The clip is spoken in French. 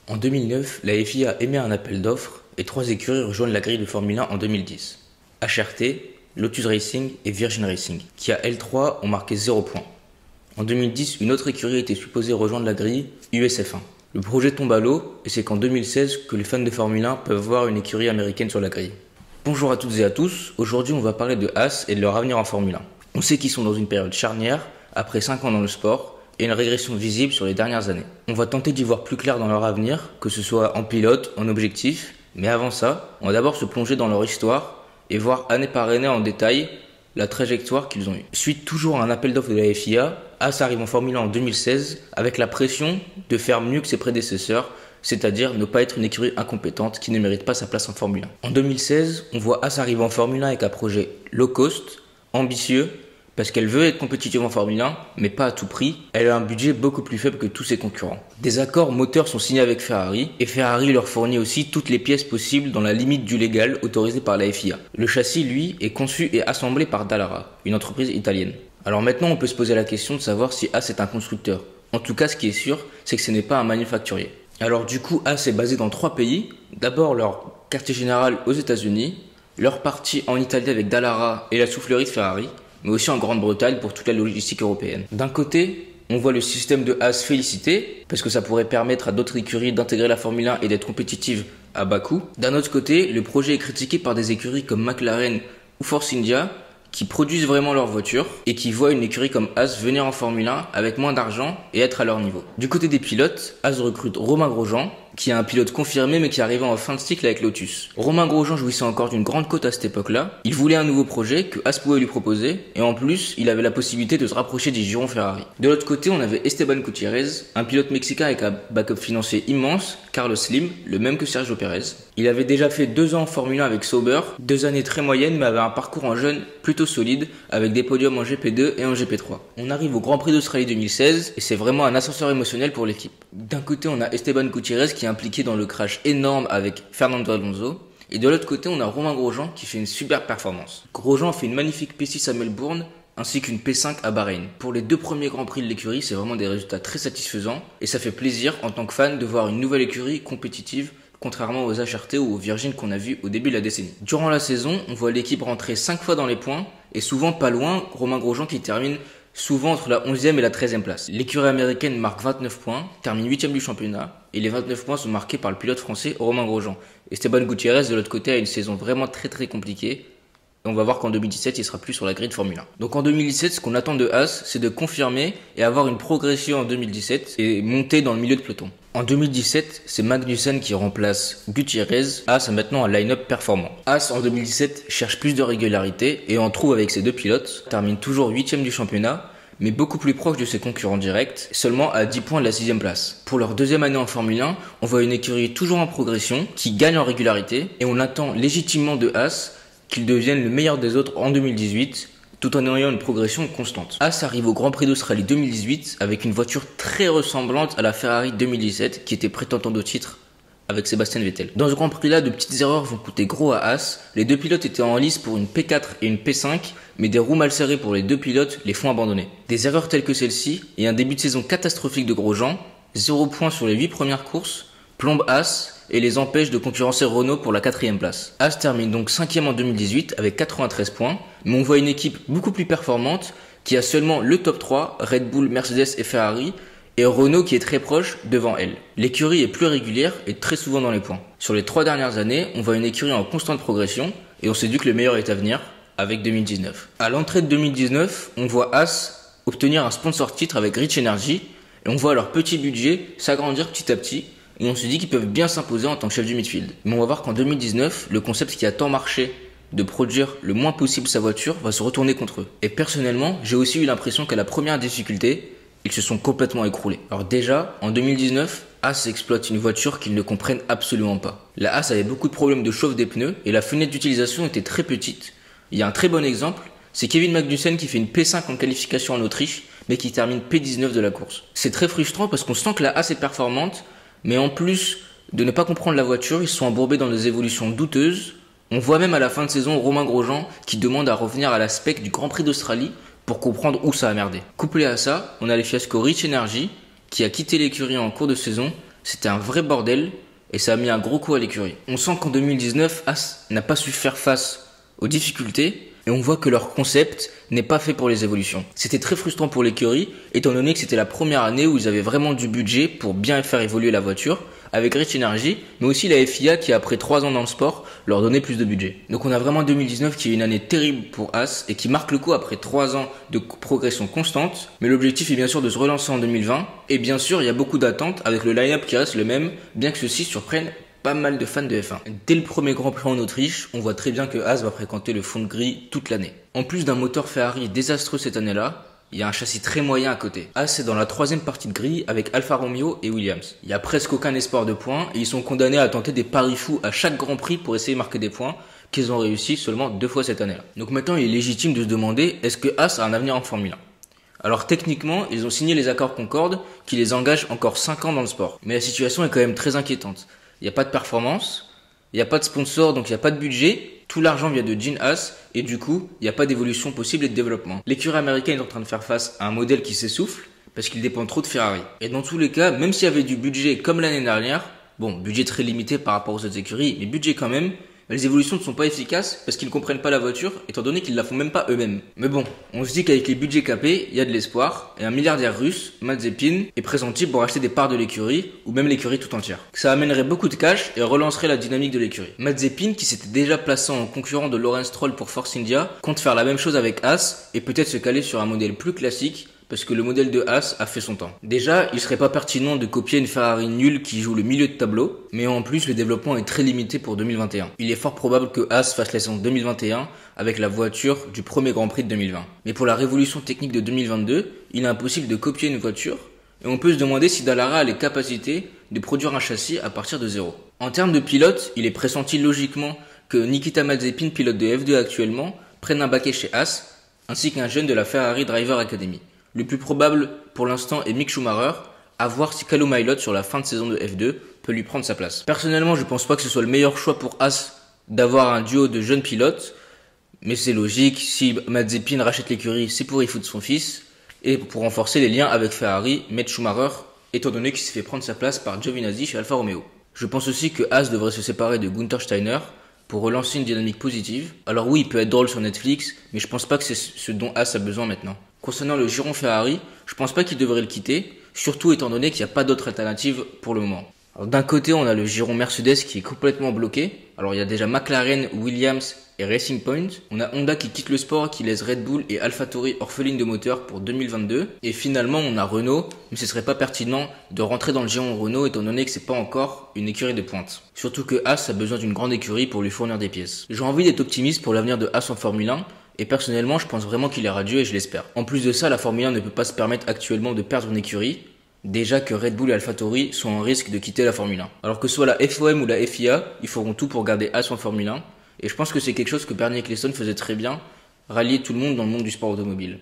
En 2009, la FIA émet un appel d'offres et 3 écuries rejoignent la grille de Formule 1 en 2010. HRT, Lotus Racing et Virgin Racing, qui à L3 ont marqué 0 points. En 2010, une autre écurie était supposée rejoindre la grille, USF1. Le projet tombe à l'eau et c'est qu'en 2016 que les fans de Formule 1 peuvent voir une écurie américaine sur la grille. Bonjour à toutes et à tous, aujourd'hui on va parler de Haas et de leur avenir en Formule 1. On sait qu'ils sont dans une période charnière, après 5 ans dans le sport, et une régression visible sur les dernières années. On va tenter d'y voir plus clair dans leur avenir, que ce soit en pilote, en objectif, mais avant ça, on va d'abord se plonger dans leur histoire et voir année par année en détail la trajectoire qu'ils ont eue. Suite toujours à un appel d'offres de la FIA, Haas arrive en Formule 1 en 2016 avec la pression de faire mieux que ses prédécesseurs, c'est-à-dire ne pas être une écurie incompétente qui ne mérite pas sa place en Formule 1. En 2016, on voit Haas arriver en Formule 1 avec un projet low cost, ambitieux, parce qu'elle veut être compétitive en Formule 1, mais pas à tout prix. Elle a un budget beaucoup plus faible que tous ses concurrents. Des accords moteurs sont signés avec Ferrari, et Ferrari leur fournit aussi toutes les pièces possibles dans la limite du légal autorisé par la FIA. Le châssis, lui, est conçu et assemblé par Dallara, une entreprise italienne. Alors maintenant, on peut se poser la question de savoir si Haas est un constructeur. En tout cas, ce qui est sûr, c'est que ce n'est pas un manufacturier. Alors du coup, Haas est basé dans 3 pays. D'abord leur quartier général aux États-Unis, leur partie en Italie avec Dallara et la soufflerie de Ferrari, mais aussi en Grande-Bretagne pour toute la logistique européenne. D'un côté, on voit le système de Haas félicité, parce que ça pourrait permettre à d'autres écuries d'intégrer la Formule 1 et d'être compétitives à bas coût. D'un autre côté, le projet est critiqué par des écuries comme McLaren ou Force India, qui produisent vraiment leurs voitures et qui voient une écurie comme Haas venir en Formule 1 avec moins d'argent et être à leur niveau. Du côté des pilotes, Haas recrute Romain Grosjean, qui est un pilote confirmé mais qui arrivait en fin de cycle avec Lotus. Romain Grosjean jouissait encore d'une grande cote à cette époque-là. Il voulait un nouveau projet que Haas pouvait lui proposer et en plus, il avait la possibilité de se rapprocher des girons Ferrari. De l'autre côté, on avait Esteban Gutiérrez, un pilote mexicain avec un backup financier immense, Carlos Slim, le même que Sergio Pérez. Il avait déjà fait 2 ans en Formule 1 avec Sauber, 2 années très moyennes mais avait un parcours en jeune plutôt solide avec des podiums en GP2 et en GP3. On arrive au Grand Prix d'Australie 2016 et c'est vraiment un ascenseur émotionnel pour l'équipe. D'un côté, on a Esteban Gutiérrez qui est impliqué dans le crash énorme avec Fernando Alonso. Et de l'autre côté, on a Romain Grosjean qui fait une super performance. Grosjean fait une magnifique P6 à Melbourne ainsi qu'une P5 à Bahreïn. Pour les 2 premiers Grands Prix de l'écurie, c'est vraiment des résultats très satisfaisants et ça fait plaisir en tant que fan de voir une nouvelle écurie compétitive contrairement aux HRT ou aux Virgin qu'on a vu au début de la décennie. Durant la saison, on voit l'équipe rentrer 5 fois dans les points et souvent pas loin, Romain Grosjean qui termine souvent entre la 11e et la 13e place. L'écurie américaine marque 29 points, termine 8e du championnat, et les 29 points sont marqués par le pilote français Romain Grosjean. Esteban Gutiérrez de l'autre côté a une saison vraiment très compliquée, et on va voir qu'en 2017 il sera plus sur la grille de Formule 1. Donc en 2017, ce qu'on attend de Haas, c'est de confirmer et avoir une progression en 2017 et monter dans le milieu de peloton. En 2017, c'est Magnussen qui remplace Gutiérrez. Haas a maintenant un line-up performant. Haas en 2017 cherche plus de régularité et en trouve avec ses 2 pilotes, termine toujours 8e du championnat, mais beaucoup plus proche de ses concurrents directs, seulement à 10 points de la 6e place. Pour leur 2e année en Formule 1, on voit une écurie toujours en progression, qui gagne en régularité, et on attend légitimement de Haas qu'ils deviennent le meilleur des autres en 2018, tout en ayant une progression constante. Haas arrive au Grand Prix d'Australie 2018 avec une voiture très ressemblante à la Ferrari 2017 qui était prétendante au titre avec Sébastien Vettel. Dans ce Grand Prix là, de petites erreurs vont coûter gros à Haas. Les 2 pilotes étaient en lice pour une P4 et une P5, mais des roues mal serrées pour les 2 pilotes les font abandonner. Des erreurs telles que celle-ci et un début de saison catastrophique de Grosjean, 0 points sur les 8 premières courses, plombe Haas et les empêche de concurrencer Renault pour la 4e place. Haas termine donc 5e en 2018 avec 93 points, mais on voit une équipe beaucoup plus performante qui a seulement le top 3, Red Bull, Mercedes et Ferrari, et Renault qui est très proche devant elle. L'écurie est plus régulière et très souvent dans les points. Sur les 3 dernières années, on voit une écurie en constante progression et on s'est dit que le meilleur est à venir avec 2019. À l'entrée de 2019, on voit Haas obtenir un sponsor titre avec Rich Energy et on voit leur petit budget s'agrandir petit à petit. Et on se dit qu'ils peuvent bien s'imposer en tant que chef du midfield. Mais on va voir qu'en 2019, le concept qui a tant marché de produire le moins possible sa voiture va se retourner contre eux. Et personnellement, j'ai aussi eu l'impression qu'à la première difficulté, ils se sont complètement écroulés. Alors déjà, en 2019, Haas exploite une voiture qu'ils ne comprennent absolument pas. La Haas avait beaucoup de problèmes de chauffe des pneus et la fenêtre d'utilisation était très petite. Il y a un très bon exemple, c'est Kevin Magnussen qui fait une P5 en qualification en Autriche, mais qui termine P19 de la course. C'est très frustrant parce qu'on sent que la Haas est performante, mais en plus de ne pas comprendre la voiture, ils sont embourbés dans des évolutions douteuses. On voit même à la fin de saison Romain Grosjean qui demande à revenir à la spec du Grand Prix d'Australie pour comprendre où ça a merdé. Couplé à ça, on a les fiascos Rich Energy qui a quitté l'écurie en cours de saison C'était un vrai bordel et ça a mis un gros coup à l'écurie. On sent qu'en 2019, As n'a pas su faire face aux difficultés et on voit que leur concept n'est pas fait pour les évolutions. C'était très frustrant pour l'écurie étant donné que c'était la première année où ils avaient vraiment du budget pour bien faire évoluer la voiture avec Rich Energy, mais aussi la FIA qui après 3 ans dans le sport leur donnait plus de budget. Donc on a vraiment 2019 qui est une année terrible pour As et qui marque le coup après 3 ans de progression constante, mais l'objectif est bien sûr de se relancer en 2020 et bien sûr il y a beaucoup d'attentes avec le line-up qui reste le même, bien que ceux-ci surprennent pas mal de fans de F1. Dès le premier Grand Prix en Autriche, on voit très bien que As va fréquenter le fond de grille toute l'année. En plus d'un moteur Ferrari désastreux cette année-là, il y a un châssis très moyen à côté. As est dans la 3e partie de grille avec Alfa Romeo et Williams. Il y a presque aucun espoir de points et ils sont condamnés à tenter des paris fous à chaque Grand Prix pour essayer de marquer des points qu'ils ont réussi seulement 2 fois cette année-là. Donc maintenant il est légitime de se demander est-ce que As a un avenir en Formule 1 ? Alors techniquement, ils ont signé les accords Concorde qui les engagent encore 5 ans dans le sport. Mais la situation est quand même très inquiétante. Il n'y a pas de performance, il n'y a pas de sponsor, donc il n'y a pas de budget. Tout l'argent vient de Gene Haas et du coup, il n'y a pas d'évolution possible et de développement. L'écurie américaine est en train de faire face à un modèle qui s'essouffle parce qu'il dépend trop de Ferrari. Et dans tous les cas, même s'il y avait du budget comme l'année dernière, bon, budget très limité par rapport aux autres écuries, mais budget quand même, les évolutions ne sont pas efficaces parce qu'ils ne comprennent pas la voiture, étant donné qu'ils la font même pas eux-mêmes. Mais bon, on se dit qu'avec les budgets capés, il y a de l'espoir, et un milliardaire russe, Mazepin, est pressenti pour acheter des parts de l'écurie, ou même l'écurie tout entière. Ça amènerait beaucoup de cash et relancerait la dynamique de l'écurie. Mazepin, qui s'était déjà placé en concurrent de Lawrence Stroll pour Force India, compte faire la même chose avec Haas, et peut-être se caler sur un modèle plus classique, parce que le modèle de Haas a fait son temps. Déjà, il serait pas pertinent de copier une Ferrari nulle qui joue le milieu de tableau, mais en plus le développement est très limité pour 2021. Il est fort probable que Haas fasse la saison 2021 avec la voiture du premier Grand Prix de 2020. Mais pour la révolution technique de 2022, il est impossible de copier une voiture, et on peut se demander si Dallara a les capacités de produire un châssis à partir de zéro. En termes de pilote, il est pressenti logiquement que Nikita Mazepin, pilote de F2 actuellement, prenne un baquet chez Haas, ainsi qu'un jeune de la Ferrari Driver Academy. Le plus probable pour l'instant est Mick Schumacher, à voir si Callum Ilott sur la fin de saison de F2 peut lui prendre sa place. Personnellement, je pense pas que ce soit le meilleur choix pour Haas d'avoir un duo de jeunes pilotes, mais c'est logique, si Mazepin rachète l'écurie, c'est pour y foutre son fils, et pour renforcer les liens avec Ferrari, mettre Schumacher, étant donné qu'il s'est fait prendre sa place par Giovinazzi chez Alfa Romeo. Je pense aussi que Haas devrait se séparer de Gunther Steiner pour relancer une dynamique positive. Alors oui, il peut être drôle sur Netflix, mais je pense pas que c'est ce dont Haas a besoin maintenant. Concernant le giron Ferrari, je pense pas qu'il devrait le quitter, surtout étant donné qu'il n'y a pas d'autre alternative pour le moment. Alors d'un côté, on a le giron Mercedes qui est complètement bloqué. Alors il y a déjà McLaren, Williams et Racing Point. On a Honda qui quitte le sport, qui laisse Red Bull et AlphaTauri orphelines de moteur pour 2022. Et finalement, on a Renault, mais ce serait pas pertinent de rentrer dans le giron Renault étant donné que c'est pas encore une écurie de pointe. Surtout que Haas a besoin d'une grande écurie pour lui fournir des pièces. J'ai envie d'être optimiste pour l'avenir de Haas en Formule 1. Et personnellement, je pense vraiment qu'il est radieux et je l'espère. En plus de ça, la Formule 1 ne peut pas se permettre actuellement de perdre une écurie. Déjà que Red Bull et AlphaTauri sont en risque de quitter la Formule 1. Alors que ce soit la FOM ou la FIA, ils feront tout pour garder Haas en Formule 1. Et je pense que c'est quelque chose que Bernie Ecclestone faisait très bien, rallier tout le monde dans le monde du sport automobile.